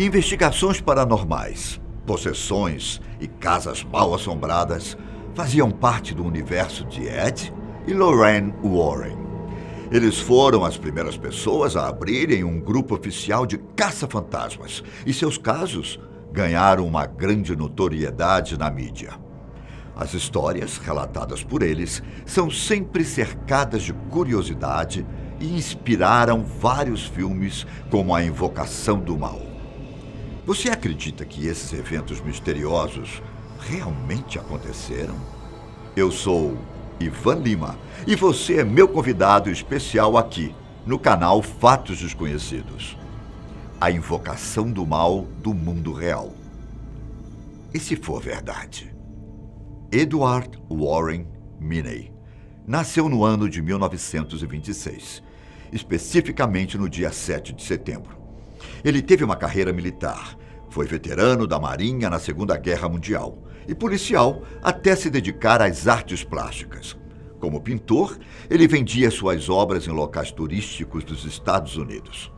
Investigações paranormais, possessões e casas mal assombradas faziam parte do universo de Ed e Lorraine Warren. Eles foram as primeiras pessoas a abrirem um grupo oficial de caça-fantasmas e seus casos ganharam uma grande notoriedade na mídia. As histórias relatadas por eles são sempre cercadas de curiosidade e inspiraram vários filmes como A Invocação do Mal. Você acredita que esses eventos misteriosos realmente aconteceram? Eu sou Ivan Lima e você é meu convidado especial aqui no canal Fatos Desconhecidos. A Invocação do Mal do Mundo Real. E se for verdade? Edward Warren Miney nasceu no ano de 1926, especificamente no dia 7 de setembro. Ele teve uma carreira militar, foi veterano da Marinha na Segunda Guerra Mundial e policial até se dedicar às artes plásticas. Como pintor, ele vendia suas obras em locais turísticos dos Estados Unidos.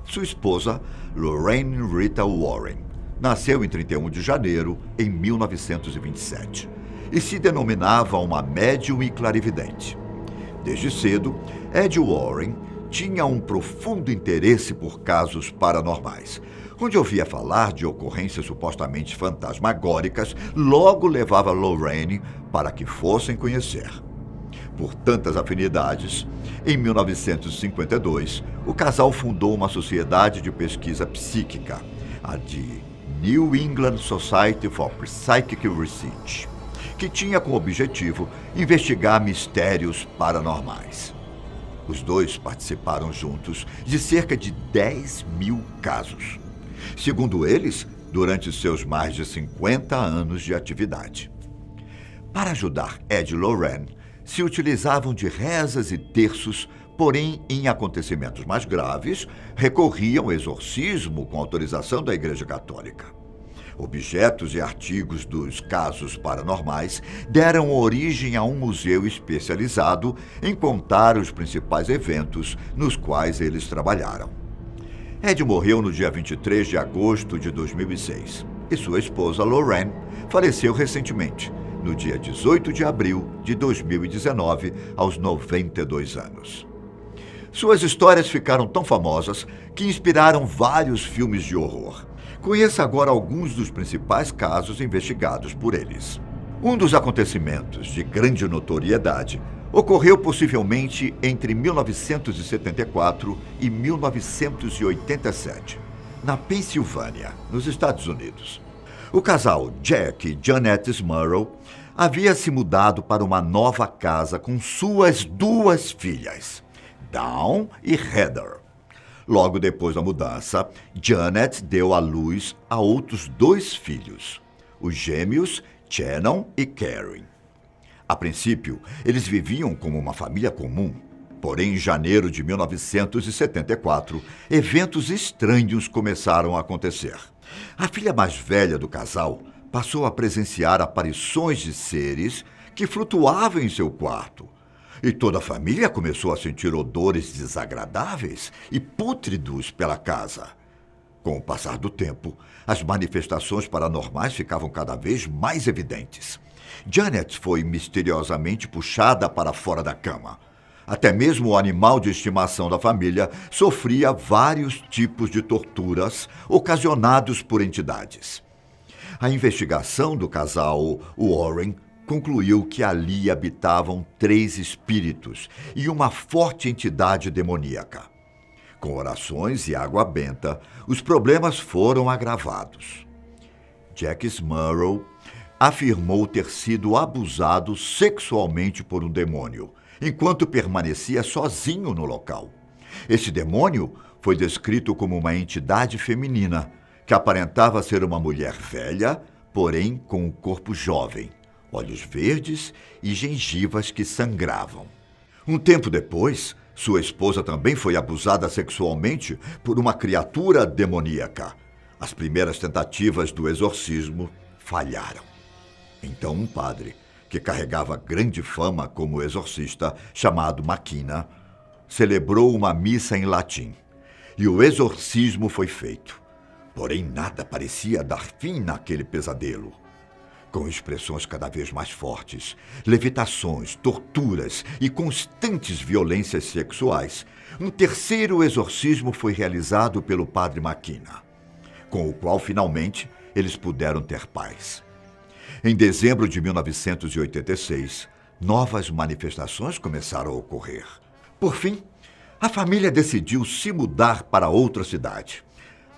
Sua esposa, Lorraine Rita Warren, nasceu em 31 de janeiro em 1927 e se denominava uma médium e clarividente. Desde cedo, Ed Warren tinha um profundo interesse por casos paranormais. Onde ouvia falar de ocorrências supostamente fantasmagóricas, logo levava Lorraine para que fossem conhecer. Por tantas afinidades, em 1952, o casal fundou uma sociedade de pesquisa psíquica, a de New England Society for Psychic Research, que tinha como objetivo investigar mistérios paranormais. Os dois participaram juntos de cerca de 10.000 casos, segundo eles, durante seus mais de 50 anos de atividade. Para ajudar Ed e Lorraine, se utilizavam de rezas e terços, porém, em acontecimentos mais graves, recorriam ao exorcismo com autorização da Igreja Católica. Objetos e artigos dos casos paranormais deram origem a um museu especializado em contar os principais eventos nos quais eles trabalharam. Ed morreu no dia 23 de agosto de 2006 e sua esposa Lorraine faleceu recentemente, no dia 18 de abril de 2019, aos 92 anos. Suas histórias ficaram tão famosas que inspiraram vários filmes de horror. Conheça agora alguns dos principais casos investigados por eles. Um dos acontecimentos de grande notoriedade ocorreu possivelmente entre 1974 e 1987, na Pensilvânia, nos Estados Unidos. O casal Jack e Janet Smurrow havia se mudado para uma nova casa com suas duas filhas, Dawn e Heather. Logo depois da mudança, Janet deu à luz a outros 2 filhos, os gêmeos Shannon e Karen. A princípio, eles viviam como uma família comum, porém, em janeiro de 1974, eventos estranhos começaram a acontecer. A filha mais velha do casal passou a presenciar aparições de seres que flutuavam em seu quarto. E toda a família começou a sentir odores desagradáveis e pútridos pela casa. Com o passar do tempo, as manifestações paranormais ficavam cada vez mais evidentes. Janet foi misteriosamente puxada para fora da cama. Até mesmo o animal de estimação da família sofria vários tipos de torturas ocasionados por entidades. A investigação do casal Warren concluiu que ali habitavam 3 espíritos e uma forte entidade demoníaca. Com orações e água benta, os problemas foram agravados. Jack Smurrow afirmou ter sido abusado sexualmente por um demônio, enquanto permanecia sozinho no local. Esse demônio foi descrito como uma entidade feminina, que aparentava ser uma mulher velha, porém com um corpo jovem, olhos verdes e gengivas que sangravam. Um tempo depois, sua esposa também foi abusada sexualmente por uma criatura demoníaca. As primeiras tentativas do exorcismo falharam. Então um padre, que carregava grande fama como exorcista, chamado Maquina, celebrou uma missa em latim, e o exorcismo foi feito. Porém, nada parecia dar fim naquele pesadelo. Com expressões cada vez mais fortes, levitações, torturas e constantes violências sexuais, um terceiro exorcismo foi realizado pelo padre McKenna, com o qual, finalmente, eles puderam ter paz. Em dezembro de 1986, novas manifestações começaram a ocorrer. Por fim, a família decidiu se mudar para outra cidade,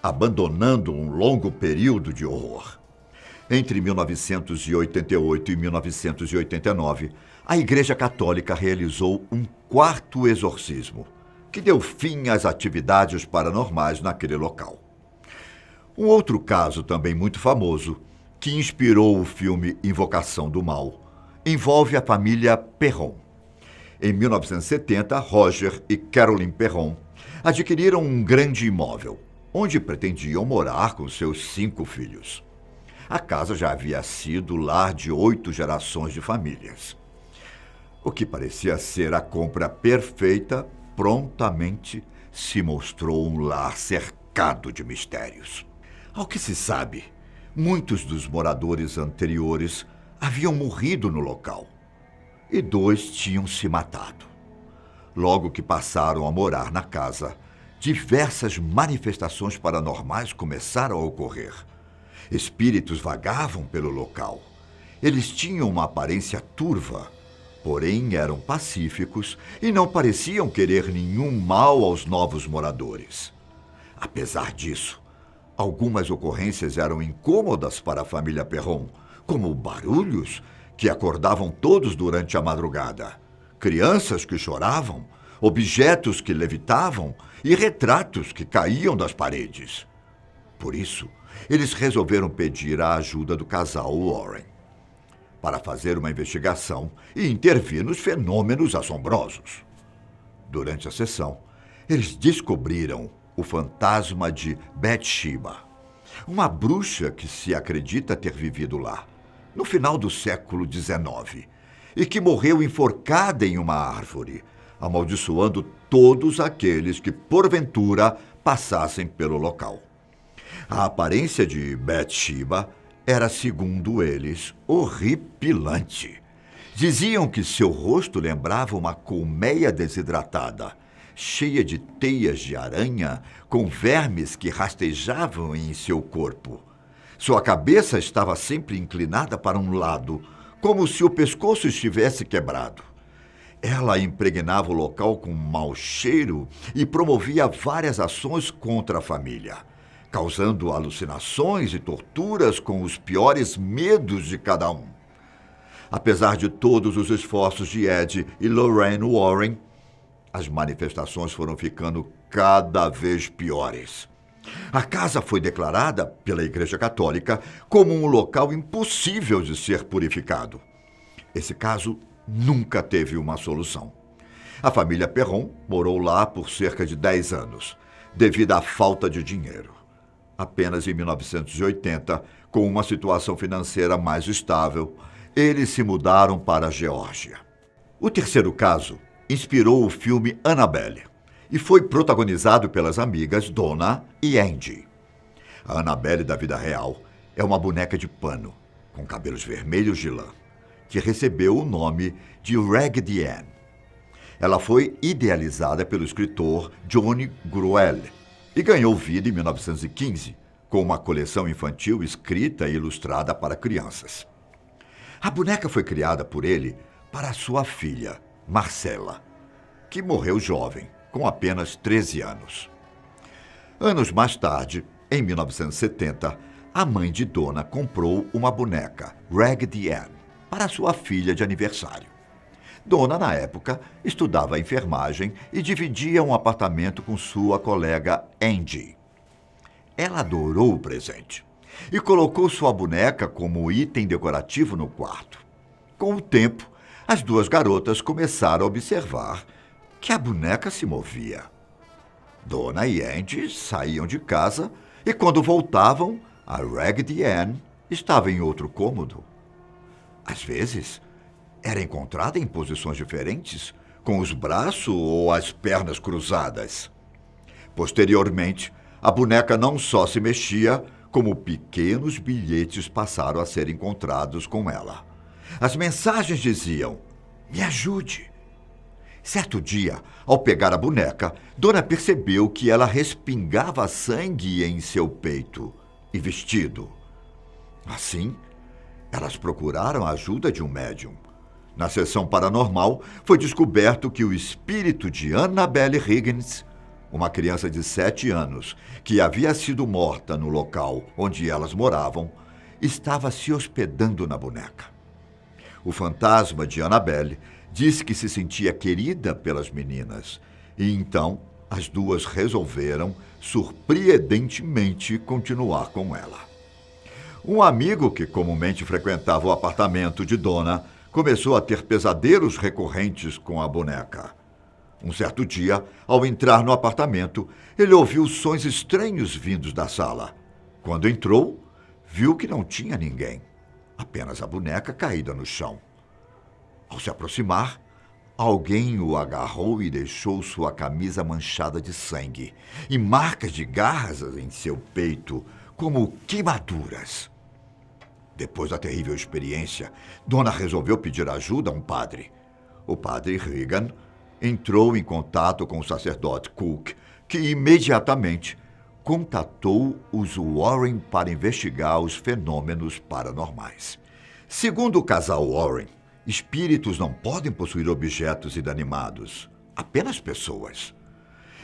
abandonando um longo período de horror. Entre 1988 e 1989, a Igreja Católica realizou um quarto exorcismo, que deu fim às atividades paranormais naquele local. Um outro caso também muito famoso, que inspirou o filme Invocação do Mal, envolve a família Perron. Em 1970, Roger e Caroline Perron adquiriram um grande imóvel, onde pretendiam morar com seus 5 filhos. A casa já havia sido lar de 8 gerações de famílias. O que parecia ser a compra perfeita, prontamente se mostrou um lar cercado de mistérios. Ao que se sabe, muitos dos moradores anteriores haviam morrido no local e 2 tinham se matado. Logo que passaram a morar na casa, diversas manifestações paranormais começaram a ocorrer. Espíritos vagavam pelo local. Eles tinham uma aparência turva, porém eram pacíficos e não pareciam querer nenhum mal aos novos moradores. Apesar disso, algumas ocorrências eram incômodas para a família Perron, como barulhos que acordavam todos durante a madrugada, crianças que choravam, objetos que levitavam e retratos que caíam das paredes. Por isso, eles resolveram pedir a ajuda do casal Warren para fazer uma investigação e intervir nos fenômenos assombrosos. Durante a sessão, eles descobriram o fantasma de Bathsheba, uma bruxa que se acredita ter vivido lá, no final do século XIX, e que morreu enforcada em uma árvore, amaldiçoando todos aqueles que, porventura, passassem pelo local. A aparência de Bathsheba era, segundo eles, horripilante. Diziam que seu rosto lembrava uma colmeia desidratada, cheia de teias de aranha, com vermes que rastejavam em seu corpo. Sua cabeça estava sempre inclinada para um lado, como se o pescoço estivesse quebrado. Ela impregnava o local com um mau cheiro e promovia várias ações contra a família, causando alucinações e torturas com os piores medos de cada um. Apesar de todos os esforços de Ed e Lorraine Warren, as manifestações foram ficando cada vez piores. A casa foi declarada pela Igreja Católica como um local impossível de ser purificado. Esse caso nunca teve uma solução. A família Perron morou lá por cerca de 10 anos, devido à falta de dinheiro. Apenas em 1980, com uma situação financeira mais estável, eles se mudaram para a Geórgia. O terceiro caso inspirou o filme Annabelle e foi protagonizado pelas amigas Donna e Angie. A Annabelle da vida real é uma boneca de pano, com cabelos vermelhos de lã, que recebeu o nome de Raggedy Ann. Ela foi idealizada pelo escritor Johnny Gruelle e ganhou vida em 1915, com uma coleção infantil escrita e ilustrada para crianças. A boneca foi criada por ele para sua filha, Marcella, que morreu jovem, com apenas 13 anos. Anos mais tarde, em 1970, a mãe de Donna comprou uma boneca, Raggedy Ann, para sua filha de aniversário. Donna, na época, estudava enfermagem e dividia um apartamento com sua colega Angie. Ela adorou o presente e colocou sua boneca como item decorativo no quarto. Com o tempo, as duas garotas começaram a observar que a boneca se movia. Donna e Angie saíam de casa e, quando voltavam, a Raggedy Ann estava em outro cômodo. Às vezes, era encontrada em posições diferentes, com os braços ou as pernas cruzadas. Posteriormente, a boneca não só se mexia, como pequenos bilhetes passaram a ser encontrados com ela. As mensagens diziam: "Me ajude." Certo dia, ao pegar a boneca, Dona percebeu que ela respingava sangue em seu peito e vestido. Assim, elas procuraram a ajuda de um médium. Na sessão paranormal, foi descoberto que o espírito de Annabelle Higgins, uma criança de 7 anos, que havia sido morta no local onde elas moravam, estava se hospedando na boneca. O fantasma de Annabelle disse que se sentia querida pelas meninas, e então as duas resolveram, surpreendentemente, continuar com ela. Um amigo que comumente frequentava o apartamento de Dona começou a ter pesadelos recorrentes com a boneca. Um certo dia, ao entrar no apartamento, ele ouviu sons estranhos vindos da sala. Quando entrou, viu que não tinha ninguém, apenas a boneca caída no chão. Ao se aproximar, alguém o agarrou e deixou sua camisa manchada de sangue e marcas de garras em seu peito, como queimaduras. Depois da terrível experiência, Dona resolveu pedir ajuda a um padre. O padre Regan entrou em contato com o sacerdote Cook, que imediatamente contatou os Warren para investigar os fenômenos paranormais. Segundo o casal Warren, espíritos não podem possuir objetos inanimados, apenas pessoas.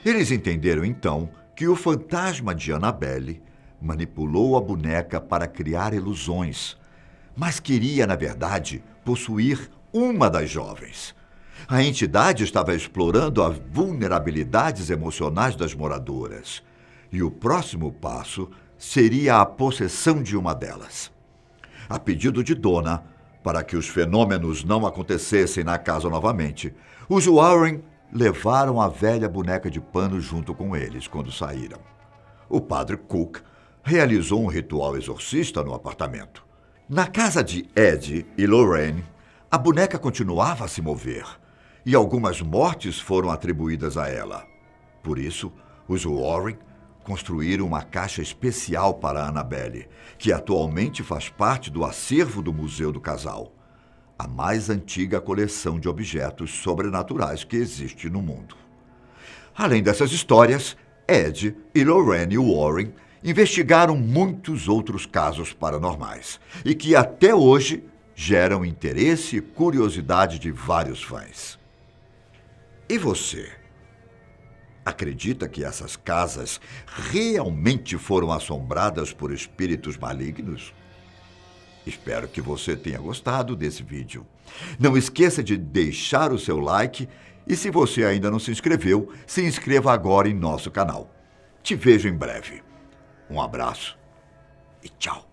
Eles entenderam então que o fantasma de Annabelle manipulou a boneca para criar ilusões, mas queria, na verdade, possuir uma das jovens. A entidade estava explorando as vulnerabilidades emocionais das moradoras, e o próximo passo seria a possessão de uma delas. A pedido de Dona, para que os fenômenos não acontecessem na casa novamente, os Warren levaram a velha boneca de pano junto com eles quando saíram. O padre Cook realizou um ritual exorcista no apartamento. Na casa de Ed e Lorraine, a boneca continuava a se mover, e algumas mortes foram atribuídas a ela. Por isso, os Warren construíram uma caixa especial para Annabelle, que atualmente faz parte do acervo do Museu do Casal, a mais antiga coleção de objetos sobrenaturais que existe no mundo. Além dessas histórias, Ed e Lorraine Warren investigaram muitos outros casos paranormais e que até hoje geram interesse e curiosidade de vários fãs. E você? Acredita que essas casas realmente foram assombradas por espíritos malignos? Espero que você tenha gostado desse vídeo. Não esqueça de deixar o seu like e, se você ainda não se inscreveu, se inscreva agora em nosso canal. Te vejo em breve. Um abraço e tchau.